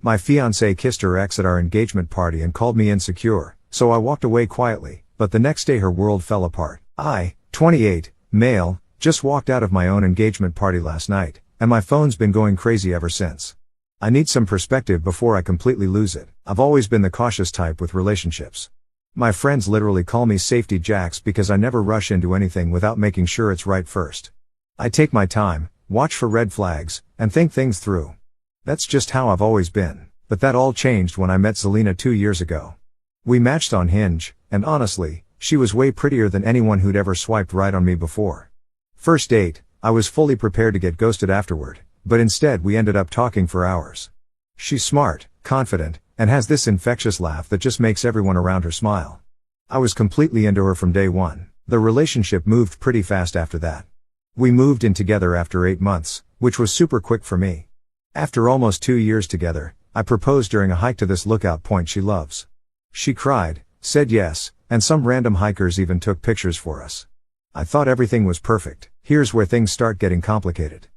My fiancée kissed her ex at our engagement party and called me insecure, so I walked away quietly, but the next day her world fell apart. I, 28, male, just walked out of my own engagement party last night, and my phone's been going crazy ever since. I need some perspective before I completely lose it. I've always been the cautious type with relationships. My friends literally call me Safety Jacks because I never rush into anything without making sure it's right first. I take my time, watch for red flags, and think things through. That's just how I've always been, but that all changed when I met Zelina 2 years ago. We matched on Hinge, and honestly, she was way prettier than anyone who'd ever swiped right on me before. First date, I was fully prepared to get ghosted afterward, but instead we ended up talking for hours. She's smart, confident, and has this infectious laugh that just makes everyone around her smile. I was completely into her from day one. The relationship moved pretty fast after that. We moved in together after 8 months, which was super quick for me. After almost 2 years together, I proposed during a hike to this lookout point she loves. She cried, said yes, and some random hikers even took pictures for us. I thought everything was perfect. Here's where things start getting complicated.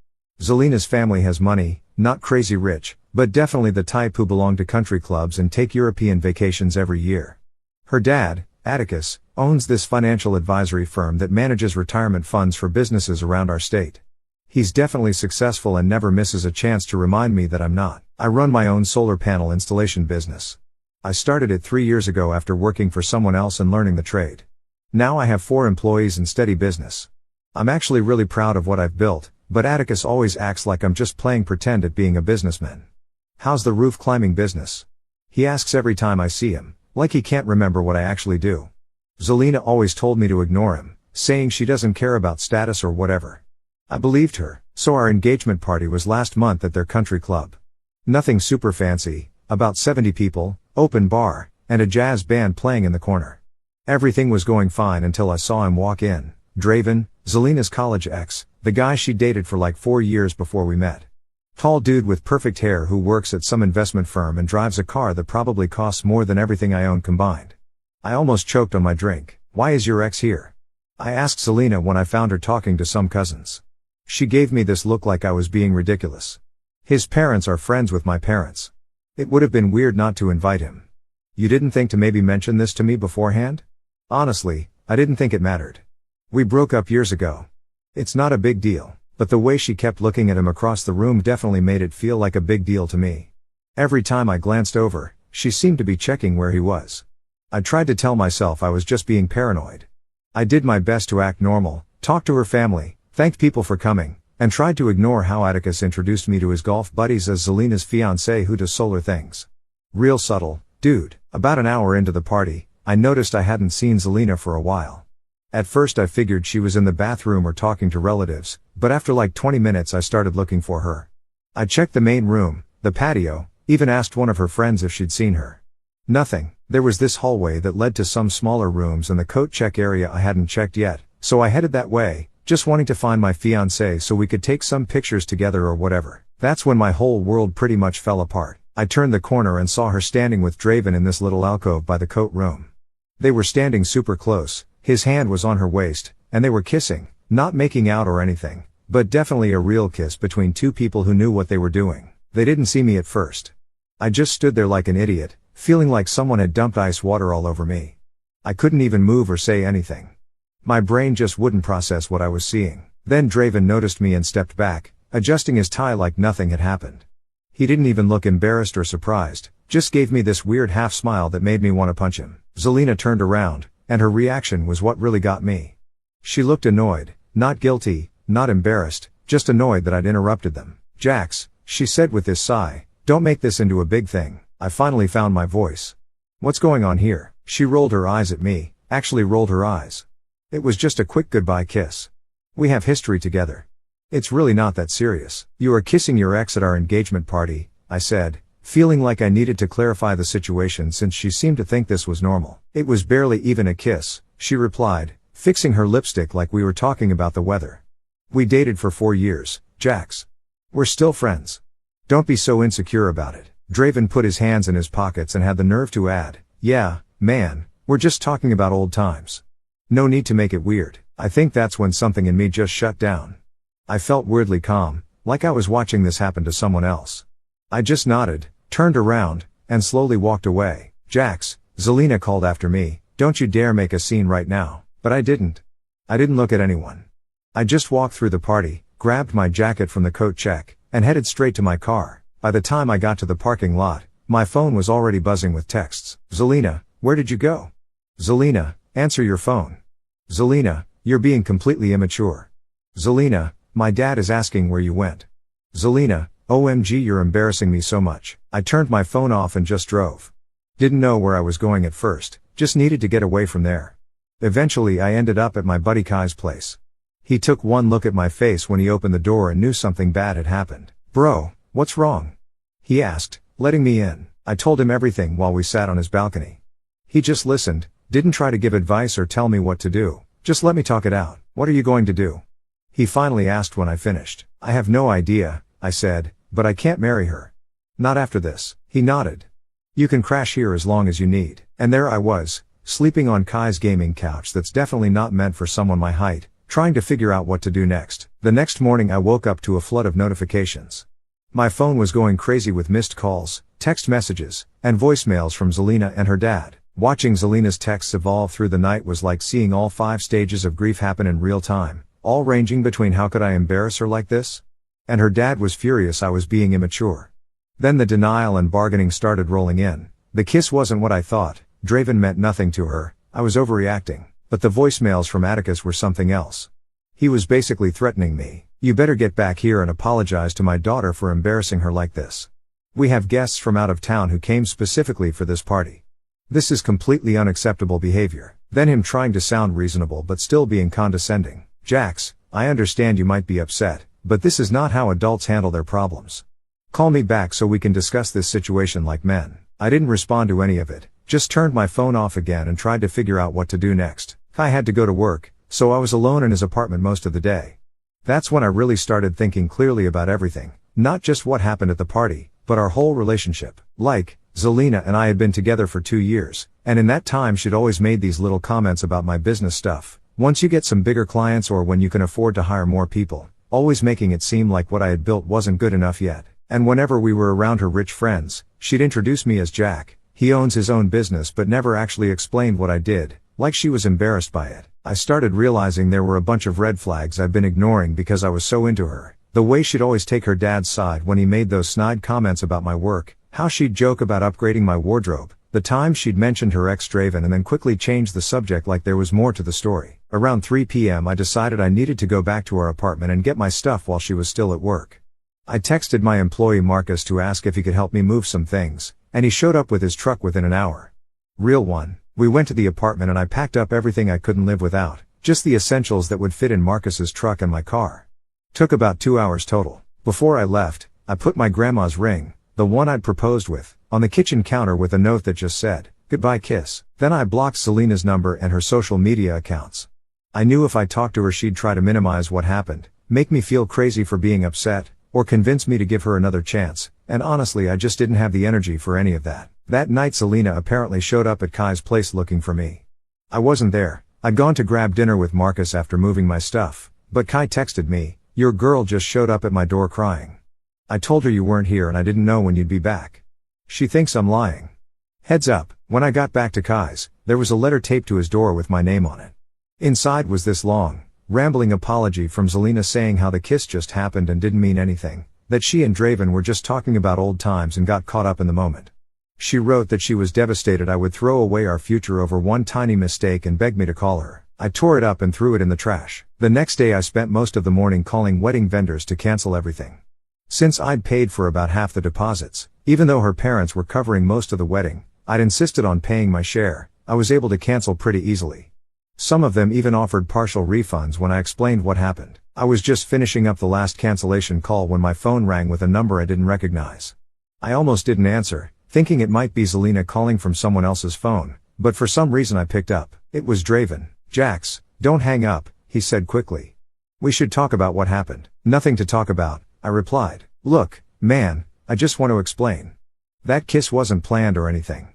Zelina's family has money, not crazy rich, but definitely the type who belong to country clubs and take European vacations every year. Her dad, Atticus, owns this financial advisory firm that manages retirement funds for businesses around our state. He's definitely successful and never misses a chance to remind me that I'm not. I run my own solar panel installation business. I started it 3 years ago after working for someone else and learning the trade. Now I have 4 employees and steady business. I'm actually really proud of what I've built, but Atticus always acts like I'm just playing pretend at being a businessman. How's the roof climbing business? He asks every time I see him, like he can't remember what I actually do. Zelina always told me to ignore him, saying she doesn't care about status or whatever. I believed her, so our engagement party was last month at their country club. Nothing super fancy, about 70 people, open bar, and a jazz band playing in the corner. Everything was going fine until I saw him walk in. Draven, Zelina's college ex, the guy she dated for like 4 years before we met. Tall dude with perfect hair who works at some investment firm and drives a car that probably costs more than everything I own combined. I almost choked on my drink. Why is your ex here? I asked Zelina when I found her talking to some cousins. She gave me this look like I was being ridiculous. His parents are friends with my parents. It would have been weird not to invite him. You didn't think to maybe mention this to me beforehand? Honestly, I didn't think it mattered. We broke up years ago. It's not a big deal, but the way she kept looking at him across the room definitely made it feel like a big deal to me. Every time I glanced over, she seemed to be checking where he was. I tried to tell myself I was just being paranoid. I did my best to act normal, talked to her family, thanked people for coming, and tried to ignore how Atticus introduced me to his golf buddies as Zelina's fiancé who does solar things. Real subtle, dude. About an hour into the party, I noticed I hadn't seen Zelina for a while. At first I figured she was in the bathroom or talking to relatives, but after like 20 minutes I started looking for her. I checked the main room, the patio, even asked one of her friends if she'd seen her. Nothing. There was this hallway that led to some smaller rooms and the coat check area I hadn't checked yet, so I headed that way, just wanting to find my fiancé so we could take some pictures together or whatever. That's when my whole world pretty much fell apart. I turned the corner and saw her standing with Draven in this little alcove by the coat room. They were standing super close, his hand was on her waist, and they were kissing, not making out or anything, but definitely a real kiss between two people who knew what they were doing. They didn't see me at first. I just stood there like an idiot, feeling like someone had dumped ice water all over me. I couldn't even move or say anything. My brain just wouldn't process what I was seeing. Then Draven noticed me and stepped back, adjusting his tie like nothing had happened. He didn't even look embarrassed or surprised, just gave me this weird half smile that made me want to punch him. Zelina turned around, and her reaction was what really got me. She looked annoyed, not guilty, not embarrassed, just annoyed that I'd interrupted them. Jax, she said with this sigh, don't make this into a big thing. I finally found my voice. What's going on here? She rolled her eyes at me, actually rolled her eyes. It was just a quick goodbye kiss. We have history together. It's really not that serious. You are kissing your ex at our engagement party, I said, feeling like I needed to clarify the situation since she seemed to think this was normal. It was barely even a kiss, she replied, fixing her lipstick like we were talking about the weather. We dated for 4 years, Jax. We're still friends. Don't be so insecure about it. Draven put his hands in his pockets and had the nerve to add, yeah, man, we're just talking about old times. No need to make it weird. I think that's when something in me just shut down. I felt weirdly calm, like I was watching this happen to someone else. I just nodded, turned around, and slowly walked away. "Jax," Zelina called after me, "don't you dare make a scene right now." But I didn't. I didn't look at anyone. I just walked through the party, grabbed my jacket from the coat check, and headed straight to my car. By the time I got to the parking lot, my phone was already buzzing with texts. "Zelina, where did you go?" "Zelina, answer your phone." "Zelina, you're being completely immature." "Zelina, my dad is asking where you went." "Zelina, OMG, you're embarrassing me so much." I turned my phone off and just drove. Didn't know where I was going at first, just needed to get away from there. Eventually I ended up at my buddy Kai's place. He took one look at my face when he opened the door and knew something bad had happened. "Bro, what's wrong?" he asked, letting me in. I told him everything while we sat on his balcony. He just listened, didn't try to give advice or tell me what to do, just let me talk it out. "What are you going to do?" he finally asked when I finished. "I have no idea," I said, "but I can't marry her. Not after this." He nodded. "You can crash here as long as you need." And there I was, sleeping on Kai's gaming couch that's definitely not meant for someone my height, trying to figure out what to do next. The next morning I woke up to a flood of notifications. My phone was going crazy with missed calls, text messages, and voicemails from Zelina and her dad. Watching Zelina's texts evolve through the night was like seeing all 5 stages of grief happen in real time, all ranging between how could I embarrass her like this? And her dad was furious I was being immature. Then the denial and bargaining started rolling in. The kiss wasn't what I thought, Draven meant nothing to her, I was overreacting. But the voicemails from Atticus were something else. He was basically threatening me. "You better get back here and apologize to my daughter for embarrassing her like this. We have guests from out of town who came specifically for this party. This is completely unacceptable behavior." Then him trying to sound reasonable but still being condescending. "Jax, I understand you might be upset, but this is not how adults handle their problems. Call me back so we can discuss this situation like men." I didn't respond to any of it, just turned my phone off again and tried to figure out what to do next. I had to go to work, so I was alone in his apartment most of the day. That's when I really started thinking clearly about everything, not just what happened at the party, but our whole relationship. Like, Zelina and I had been together for 2 years, and in that time she'd always made these little comments about my business stuff. Once you get some bigger clients or when you can afford to hire more people, always making it seem like what I had built wasn't good enough yet. And whenever we were around her rich friends, she'd introduce me as Jack. He owns his own business but never actually explained what I did, like she was embarrassed by it. I started realizing there were a bunch of red flags I'd been ignoring because I was so into her. The way she'd always take her dad's side when he made those snide comments about my work, how she'd joke about upgrading my wardrobe, the times she'd mentioned her ex Draven and then quickly changed the subject like there was more to the story. Around 3 p.m. I decided I needed to go back to our apartment and get my stuff while she was still at work. I texted my employee Marcus to ask if he could help me move some things, and he showed up with his truck within an hour. Real one. We went to the apartment and I packed up everything I couldn't live without, just the essentials that would fit in Marcus's truck and my car. Took about 2 hours total. Before I left, I put my grandma's ring, the one I'd proposed with, on the kitchen counter with a note that just said, "Goodbye kiss." Then I blocked Zelina's number and her social media accounts. I knew if I talked to her she'd try to minimize what happened, make me feel crazy for being upset, or convince me to give her another chance, and honestly I just didn't have the energy for any of that. That night Zelina apparently showed up at Kai's place looking for me. I wasn't there. I'd gone to grab dinner with Marcus after moving my stuff, but Kai texted me, "Your girl just showed up at my door crying. I told her you weren't here and I didn't know when you'd be back. She thinks I'm lying." Heads up, when I got back to Kai's, there was a letter taped to his door with my name on it. Inside was this long, rambling apology from Zelina saying how the kiss just happened and didn't mean anything, that she and Draven were just talking about old times and got caught up in the moment. She wrote that she was devastated I would throw away our future over one tiny mistake and begged me to call her. I tore it up and threw it in the trash. The next day I spent most of the morning calling wedding vendors to cancel everything. Since I'd paid for about half the deposits, even though her parents were covering most of the wedding, I'd insisted on paying my share. I was able to cancel pretty easily. Some of them even offered partial refunds when I explained what happened. I was just finishing up the last cancellation call when my phone rang with a number I didn't recognize. I almost didn't answer, thinking it might be Zelina calling from someone else's phone, but for some reason I picked up. It was Draven. "Jax, don't hang up," he said quickly. "We should talk about what happened." "Nothing to talk about," I replied. "Look, man, I just want to explain. That kiss wasn't planned or anything.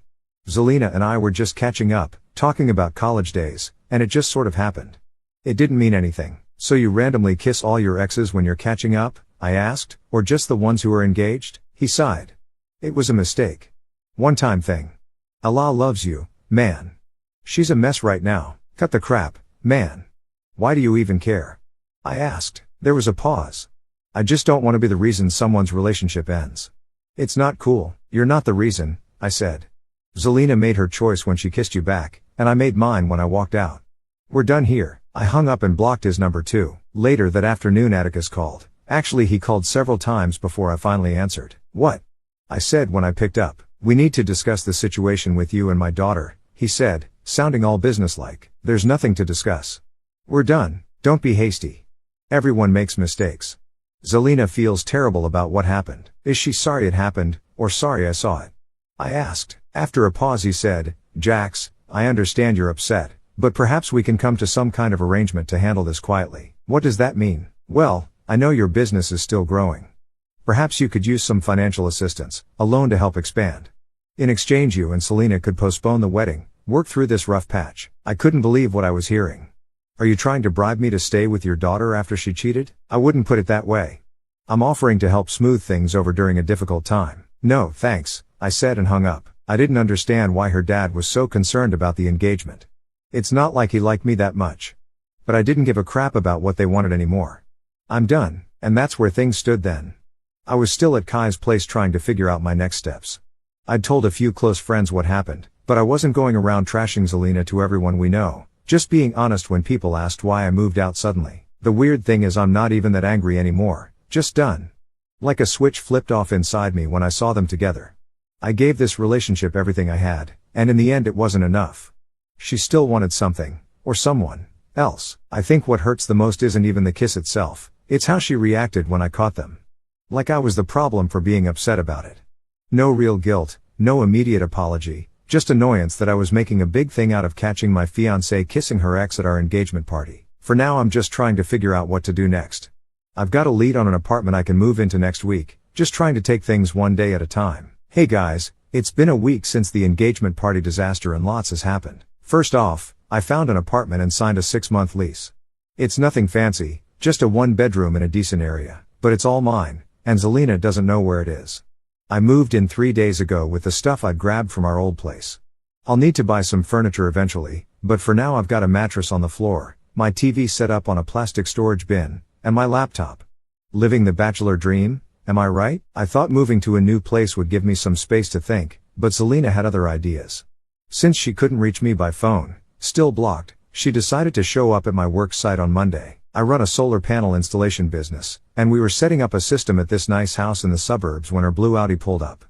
Zelina and I were just catching up, talking about college days, and it just sort of happened. It didn't mean anything." "So you randomly kiss all your exes when you're catching up?" I asked, "or just the ones who are engaged?" He sighed. It was a mistake. One-time thing. Allah loves you, man. She's a mess right now. Cut the crap, man. Why do you even care? I asked. There was a pause. I just don't want to be the reason someone's relationship ends. It's not cool. You're not the reason, I said. Zelina made her choice when she kissed you back, and I made mine when I walked out. We're done here. I hung up and blocked his number too. Later that afternoon Atticus called. Actually he called several times before I finally answered. What? I said when I picked up. We need to discuss the situation with you and my daughter, he said, sounding all businesslike. There's nothing to discuss. We're done. Don't be hasty. Everyone makes mistakes. Zelina feels terrible about what happened. Is she sorry it happened, or sorry I saw it? I asked. After a pause he said, Jax, I understand you're upset, but perhaps we can come to some kind of arrangement to handle this quietly. What does that mean? Well, I know your business is still growing. Perhaps you could use some financial assistance, a loan to help expand. In exchange you and Selena could postpone the wedding, work through this rough patch. I couldn't believe what I was hearing. Are you trying to bribe me to stay with your daughter after she cheated? I wouldn't put it that way. I'm offering to help smooth things over during a difficult time. No, thanks, I said and hung up. I didn't understand why her dad was so concerned about the engagement. It's not like he liked me that much. But I didn't give a crap about what they wanted anymore. I'm done, and that's where things stood then. I was still at Kai's place trying to figure out my next steps. I'd told a few close friends what happened, but I wasn't going around trashing Zelina to everyone we know. Just being honest when people asked why I moved out suddenly. The weird thing is I'm not even that angry anymore, just done. Like a switch flipped off inside me when I saw them together. I gave this relationship everything I had, and in the end it wasn't enough. She still wanted something, or someone else. I think what hurts the most isn't even the kiss itself, it's how she reacted when I caught them. Like I was the problem for being upset about it. No real guilt, no immediate apology. Just annoyance that I was making a big thing out of catching my fiancée kissing her ex at our engagement party. For now I'm just trying to figure out what to do next. I've got a lead on an apartment I can move into next week, just trying to take things one day at a time. Hey guys, it's been a week since the engagement party disaster and lots has happened. First off, I found an apartment and signed a 6-month lease. It's nothing fancy, just a 1-bedroom in a decent area, but it's all mine, and Zelina doesn't know where it is. I moved in 3 days ago with the stuff I'd grabbed from our old place. I'll need to buy some furniture eventually, but for now I've got a mattress on the floor, my TV set up on a plastic storage bin, and my laptop. Living the bachelor dream, am I right? I thought moving to a new place would give me some space to think, but Zelina had other ideas. Since she couldn't reach me by phone, still blocked, she decided to show up at my work site on Monday. I run a solar panel installation business, and we were setting up a system at this nice house in the suburbs when her blue Audi pulled up.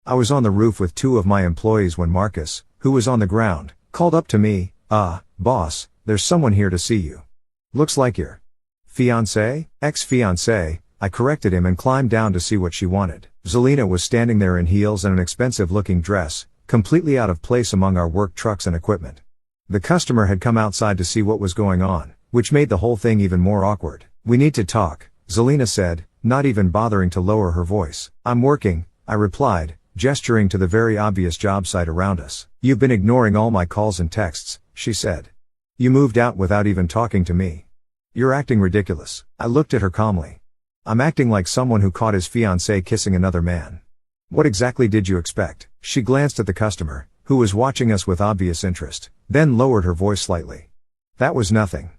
I was on the roof with 2 of my employees when Marcus, who was on the ground, called up to me, boss, there's someone here to see you. Looks like your fiancé? Ex-fiancé, I corrected him and climbed down to see what she wanted. Zelina was standing there in heels and an expensive-looking dress, completely out of place among our work trucks and equipment. The customer had come outside to see what was going on, which made the whole thing even more awkward. We need to talk, Zelina said, not even bothering to lower her voice. I'm working, I replied, gesturing to the very obvious job site around us. You've been ignoring all my calls and texts, she said. You moved out without even talking to me. You're acting ridiculous. I looked at her calmly. I'm acting like someone who caught his fiancée kissing another man. What exactly did you expect? She glanced at the customer, who was watching us with obvious interest, then lowered her voice slightly. That was nothing.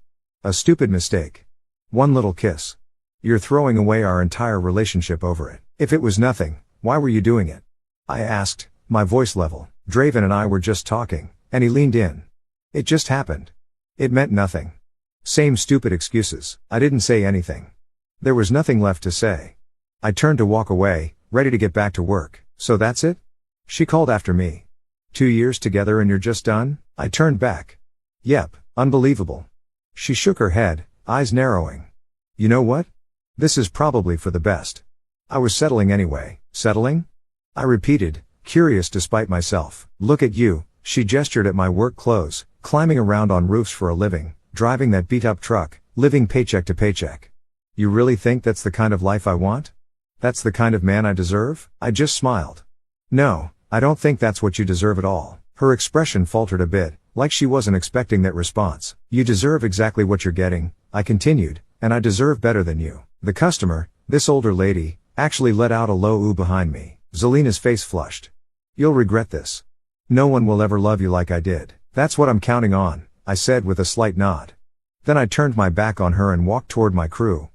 A stupid mistake. One little kiss. You're throwing away our entire relationship over it. If it was nothing, why were you doing it? I asked, my voice level. Draven and I were just talking, and he leaned in. It just happened. It meant nothing. Same stupid excuses. I didn't say anything. There was nothing left to say. I turned to walk away, ready to get back to work. So that's it? She called after me. 2 years together and you're just done? I turned back. Yep, unbelievable. She shook her head, eyes narrowing. You know what? This is probably for the best. I was settling anyway. Settling? I repeated, curious despite myself. Look at you, she gestured at my work clothes, climbing around on roofs for a living, driving that beat-up truck, living paycheck to paycheck. You really think that's the kind of life I want? That's the kind of man I deserve? I just smiled. No, I don't think that's what you deserve at all. Her expression faltered a bit, like she wasn't expecting that response. You deserve exactly what you're getting, I continued, and I deserve better than you. The customer, this older lady, actually let out a low ooh behind me. Zelina's face flushed. You'll regret this. No one will ever love you like I did. That's what I'm counting on, I said with a slight nod. Then I turned my back on her and walked toward my crew.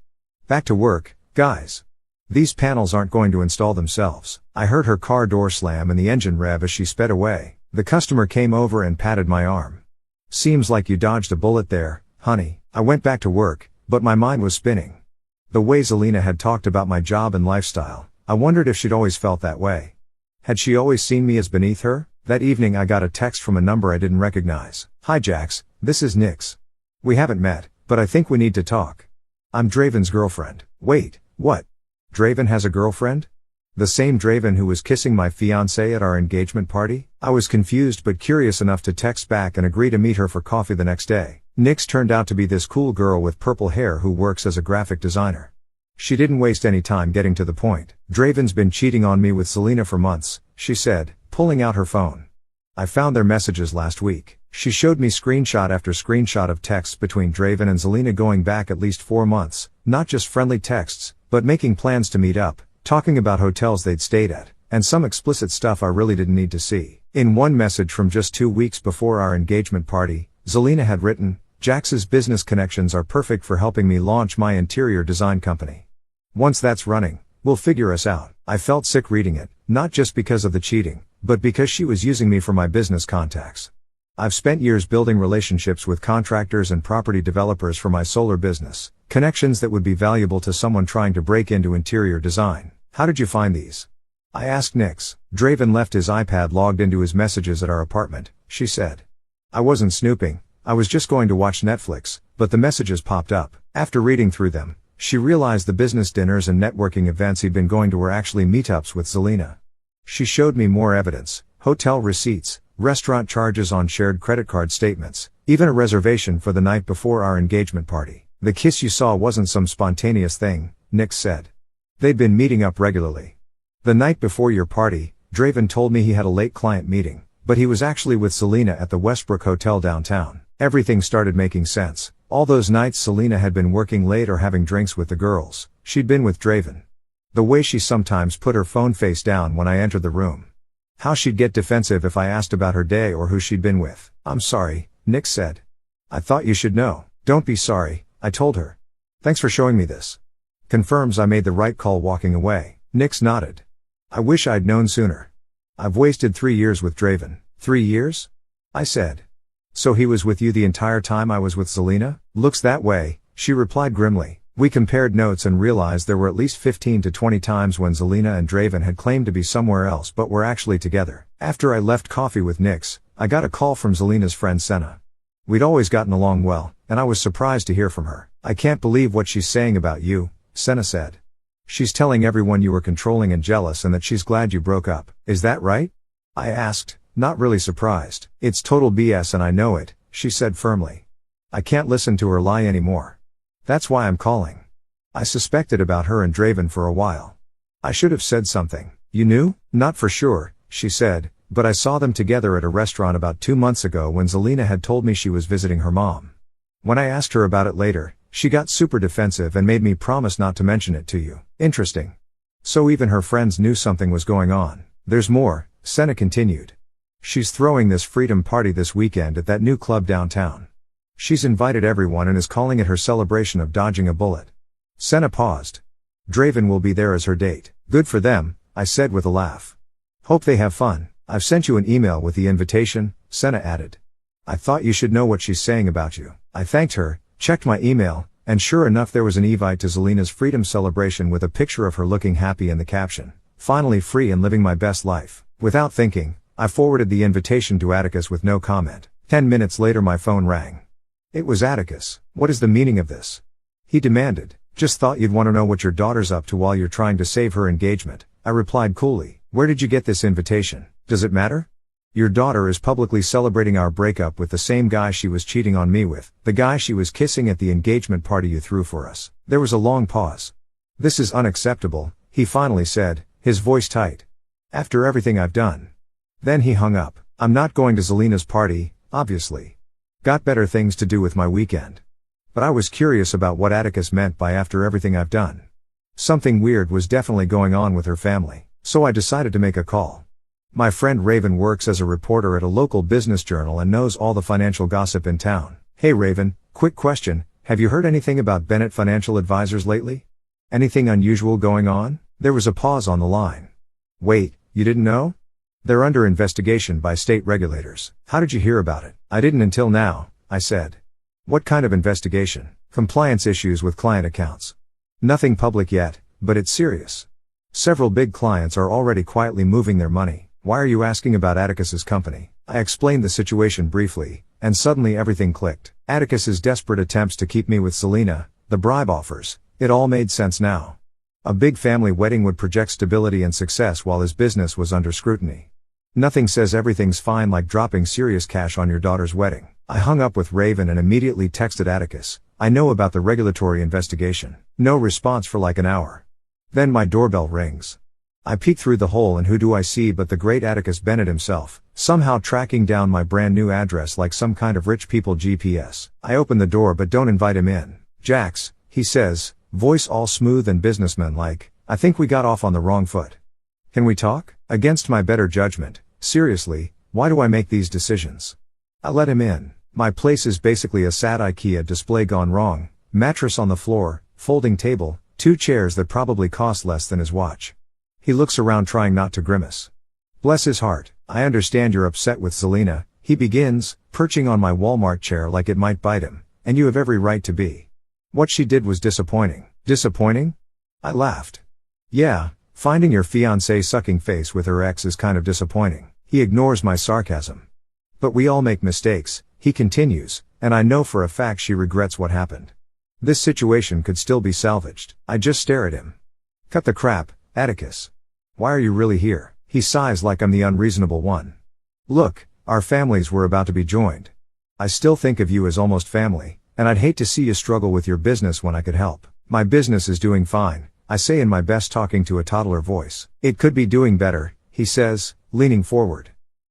Back to work, guys. These panels aren't going to install themselves. I heard her car door slam and the engine rev as she sped away. The customer came over and patted my arm. Seems like you dodged a bullet there, honey. I went back to work, but my mind was spinning. The way Zelina had talked about my job and lifestyle, I wondered if she'd always felt that way. Had she always seen me as beneath her? That evening I got a text from a number I didn't recognize. Hi Jax, this is Nix. We haven't met, but I think we need to talk. I'm Draven's girlfriend. Wait, what? Draven has a girlfriend? The same Draven who was kissing my fiancée at our engagement party? I was confused but curious enough to text back and agree to meet her for coffee the next day. Nix turned out to be this cool girl with purple hair who works as a graphic designer. She didn't waste any time getting to the point. Draven's been cheating on me with Zelina for months, she said, pulling out her phone. I found their messages last week. She showed me screenshot after screenshot of texts between Draven and Zelina going back at least 4 months, not just friendly texts, but making plans to meet up, talking about hotels they'd stayed at, and some explicit stuff I really didn't need to see. In one message from just 2 weeks before our engagement party, Zelina had written, Jax's business connections are perfect for helping me launch my interior design company. Once that's running, we'll figure us out. I felt sick reading it, not just because of the cheating, but because she was using me for my business contacts. I've spent years building relationships with contractors and property developers for my solar business, connections that would be valuable to someone trying to break into interior design. How did you find these? I asked Nix. Draven left his iPad logged into his messages at our apartment, she said. I wasn't snooping, I was just going to watch Netflix, but the messages popped up. After reading through them, she realized the business dinners and networking events he'd been going to were actually meetups with Zelina. She showed me more evidence, hotel receipts, restaurant charges on shared credit card statements, even a reservation for the night before our engagement party. The kiss you saw wasn't some spontaneous thing, Nix said. They'd been meeting up regularly. The night before your party, Draven told me he had a late client meeting, but he was actually with Zelina at the Westbrook Hotel downtown. Everything started making sense. All those nights Zelina had been working late or having drinks with the girls, she'd been with Draven. The way she sometimes put her phone face down when I entered the room. How she'd get defensive if I asked about her day or who she'd been with. I'm sorry, Nix said. I thought you should know. Don't be sorry, I told her. Thanks for showing me this. Confirms I made the right call walking away. Nix nodded. I wish I'd known sooner. I've wasted 3 years with Draven. 3 years? I said. So he was with you the entire time I was with Zelina? Looks that way, she replied grimly. We compared notes and realized there were at least 15 to 20 times when Zelina and Draven had claimed to be somewhere else but were actually together. After I left coffee with Nix, I got a call from Zelina's friend Senna. We'd always gotten along well, and I was surprised to hear from her. I can't believe what she's saying about you, Senna said. She's telling everyone you were controlling and jealous and that she's glad you broke up. Is that right? I asked, not really surprised. It's total BS and I know it, she said firmly. I can't listen to her lie anymore. That's why I'm calling. I suspected about her and Draven for a while. I should have said something. You knew? Not for sure, she said, but I saw them together at a restaurant about 2 months ago when Zelina had told me she was visiting her mom. When I asked her about it later, she got super defensive and made me promise not to mention it to you. Interesting. So even her friends knew something was going on. There's more, Senna continued. She's throwing this freedom party this weekend at that new club downtown. She's invited everyone and is calling it her celebration of dodging a bullet. Senna paused. Draven will be there as her date. Good for them, I said with a laugh. Hope they have fun. I've sent you an email with the invitation, Senna added. I thought you should know what she's saying about you. I thanked her, checked my email, and sure enough there was an invite to Zelina's freedom celebration with a picture of her looking happy and the caption, finally free and living my best life. Without thinking, I forwarded the invitation to Atticus with no comment. 10 minutes later my phone rang. It was Atticus. What is the meaning of this? He demanded. Just thought you'd want to know what your daughter's up to while you're trying to save her engagement. I replied coolly. Where did you get this invitation? Does it matter? Your daughter is publicly celebrating our breakup with the same guy she was cheating on me with, the guy she was kissing at the engagement party you threw for us. There was a long pause. This is unacceptable, he finally said, his voice tight. After everything I've done. Then he hung up. I'm not going to Zelina's party, obviously. Got better things to do with my weekend. But I was curious about what Atticus meant by after everything I've done. Something weird was definitely going on with her family. So I decided to make a call. My friend Raven works as a reporter at a local business journal and knows all the financial gossip in town. Hey Raven, quick question, have you heard anything about Bennett Financial Advisors lately? Anything unusual going on? There was a pause on the line. Wait, you didn't know? They're under investigation by state regulators. How did you hear about it? I didn't until now, I said. What kind of investigation? Compliance issues with client accounts. Nothing public yet, but it's serious. Several big clients are already quietly moving their money. Why are you asking about Atticus's company? I explained the situation briefly, and suddenly everything clicked. Atticus's desperate attempts to keep me with Selena, the bribe offers, it all made sense now. A big family wedding would project stability and success while his business was under scrutiny. Nothing says everything's fine like dropping serious cash on your daughter's wedding. I hung up with Raven and immediately texted Atticus. I know about the regulatory investigation. No response for like an hour. Then my doorbell rings. I peek through the hole and who do I see but the great Atticus Bennett himself, somehow tracking down my brand new address like some kind of rich people GPS. I open the door but don't invite him in. Jax, he says, voice all smooth and businessman-like, I think we got off on the wrong foot. Can we talk? Against my better judgment, seriously, why do I make these decisions? I let him in. My place is basically a sad IKEA display gone wrong, mattress on the floor, folding table, 2 chairs that probably cost less than his watch. He looks around trying not to grimace. Bless his heart, I understand you're upset with Selena, he begins, perching on my Walmart chair like it might bite him, and you have every right to be. What she did was disappointing. Disappointing? I laughed. Yeah, finding your fiancée sucking face with her ex is kind of disappointing. He ignores my sarcasm. But we all make mistakes, he continues, and I know for a fact she regrets what happened. This situation could still be salvaged. I just stare at him. Cut the crap, Atticus. Why are you really here? He sighs like I'm the unreasonable one. Look, our families were about to be joined. I still think of you as almost family, and I'd hate to see you struggle with your business when I could help. My business is doing fine, I say in my best talking to a toddler voice. It could be doing better, he says, leaning forward.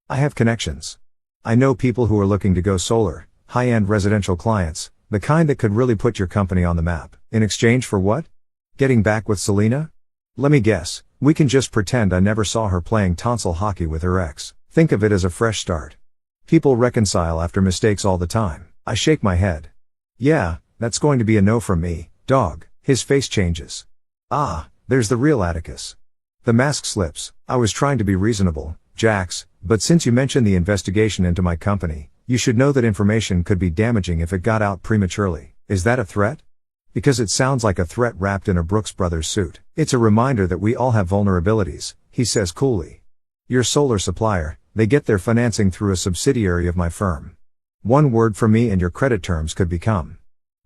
I have connections. I know people who are looking to go solar, high-end residential clients, the kind that could really put your company on the map. In exchange for what? Getting back with Selena? Let me guess, we can just pretend I never saw her playing tonsil hockey with her ex. Think of it as a fresh start. People reconcile after mistakes all the time. I shake my head. Yeah, that's going to be a no from me, dog. His face changes. Ah, there's the real Atticus. The mask slips. I was trying to be reasonable, Jax, but since you mentioned the investigation into my company, you should know that information could be damaging if it got out prematurely. Is that a threat? Because it sounds like a threat wrapped in a Brooks Brothers suit. It's a reminder that we all have vulnerabilities, he says coolly. Your solar supplier, they get their financing through a subsidiary of my firm. One word from me and your credit terms could become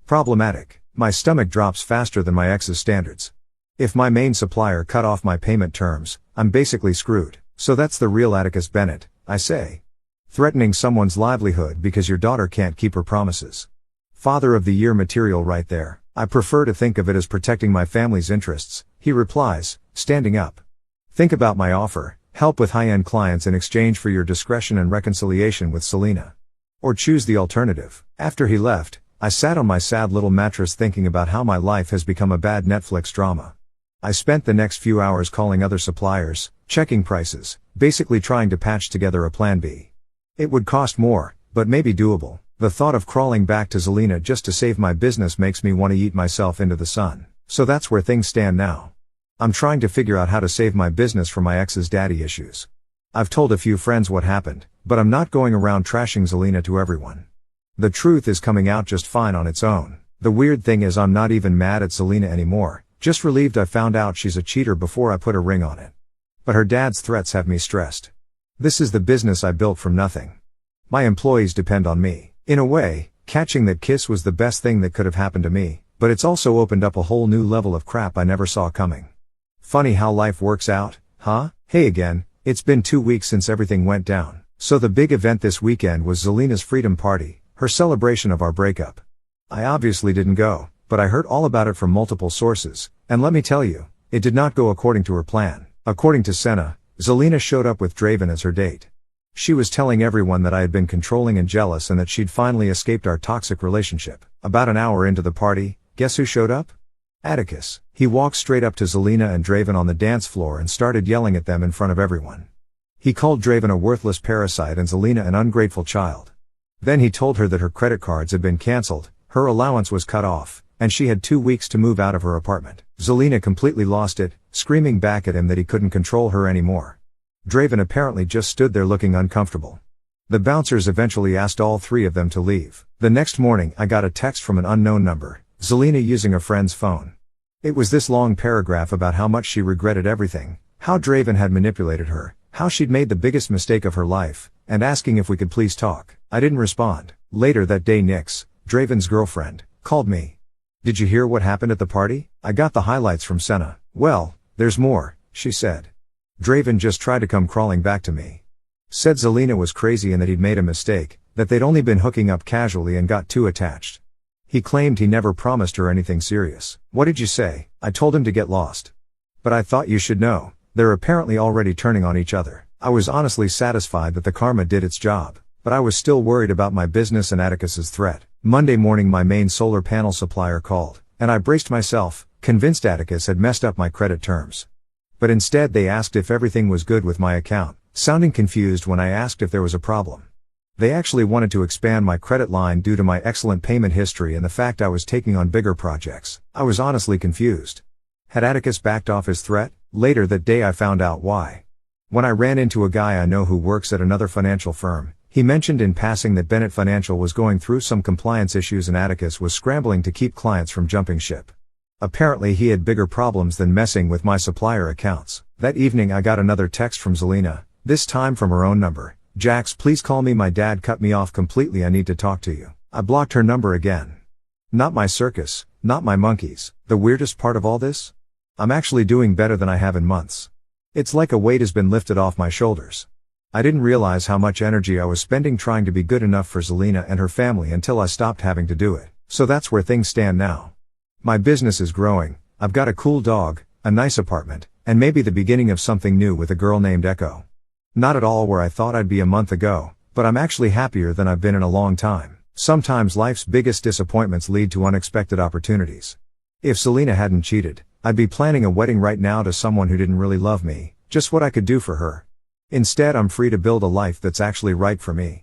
problematic. My stomach drops faster than my ex's standards. If my main supplier cut off my payment terms, I'm basically screwed. So that's the real Atticus Bennett, I say. Threatening someone's livelihood because your daughter can't keep her promises. Father of the year material right there. I prefer to think of it as protecting my family's interests, he replies, standing up. Think about my offer, help with high-end clients in exchange for your discretion and reconciliation with Selena. Or choose the alternative. After he left, I sat on my sad little mattress thinking about how my life has become a bad Netflix drama. I spent the next few hours calling other suppliers, checking prices, basically trying to patch together a plan B. It would cost more, but maybe doable. The thought of crawling back to Selena just to save my business makes me want to eat myself into the sun. So that's where things stand now. I'm trying to figure out how to save my business from my ex's daddy issues. I've told a few friends what happened, but I'm not going around trashing Selena to everyone. The truth is coming out just fine on its own. The weird thing is I'm not even mad at Selena anymore, just relieved I found out she's a cheater before I put a ring on it. But her dad's threats have me stressed. This is the business I built from nothing. My employees depend on me. In a way, catching that kiss was the best thing that could have happened to me, but it's also opened up a whole new level of crap I never saw coming. Funny how life works out, huh? Hey again, it's been 2 weeks since everything went down. So the big event this weekend was Selena's freedom party, her celebration of our breakup. I obviously didn't go, but I heard all about it from multiple sources, and let me tell you, it did not go according to her plan. According to Senna, Selena showed up with Draven as her date. She was telling everyone that I had been controlling and jealous and that she'd finally escaped our toxic relationship. About an hour into the party, guess who showed up? Atticus. He walked straight up to Zelina and Draven on the dance floor and started yelling at them in front of everyone. He called Draven a worthless parasite and Zelina an ungrateful child. Then he told her that her credit cards had been cancelled, her allowance was cut off, and she had 2 weeks to move out of her apartment. Zelina completely lost it, screaming back at him that he couldn't control her anymore. Draven apparently just stood there looking uncomfortable. The bouncers eventually asked all 3 of them to leave. The next morning I got a text from an unknown number, Zelina using a friend's phone. It was this long paragraph about how much she regretted everything, how Draven had manipulated her, how she'd made the biggest mistake of her life, and asking if we could please talk. I didn't respond. Later that day Nyx, Draven's girlfriend, called me. "Did you hear what happened at the party?" "I got the highlights from Senna." "Well, there's more," she said. "Draven just tried to come crawling back to me. Said Zelina was crazy and that he'd made a mistake, that they'd only been hooking up casually and got too attached. He claimed he never promised her anything serious." "What did you say?" "I told him to get lost. But I thought you should know, they're apparently already turning on each other." I was honestly satisfied that the karma did its job, but I was still worried about my business and Atticus's threat. Monday morning my main solar panel supplier called, and I braced myself, convinced Atticus had messed up my credit terms. But instead they asked if everything was good with my account, sounding confused when I asked if there was a problem. They actually wanted to expand my credit line due to my excellent payment history and the fact I was taking on bigger projects. I was honestly confused. Had Atticus backed off his threat? Later that day I found out why. When I ran into a guy I know who works at another financial firm, he mentioned in passing that Bennett Financial was going through some compliance issues and Atticus was scrambling to keep clients from jumping ship. Apparently he had bigger problems than messing with my supplier accounts. That evening I got another text from Zelina, this time from her own number. "Jax, please call me, my dad cut me off completely, I need to talk to you." I blocked her number again. Not my circus, not my monkeys. The weirdest part of all this? I'm actually doing better than I have in months. It's like a weight has been lifted off my shoulders. I didn't realize how much energy I was spending trying to be good enough for Zelina and her family until I stopped having to do it. So that's where things stand now. My business is growing, I've got a cool dog, a nice apartment, and maybe the beginning of something new with a girl named Echo. Not at all where I thought I'd be a month ago, but I'm actually happier than I've been in a long time. Sometimes life's biggest disappointments lead to unexpected opportunities. If Zelina hadn't cheated, I'd be planning a wedding right now to someone who didn't really love me, just what I could do for her. Instead I'm free to build a life that's actually right for me.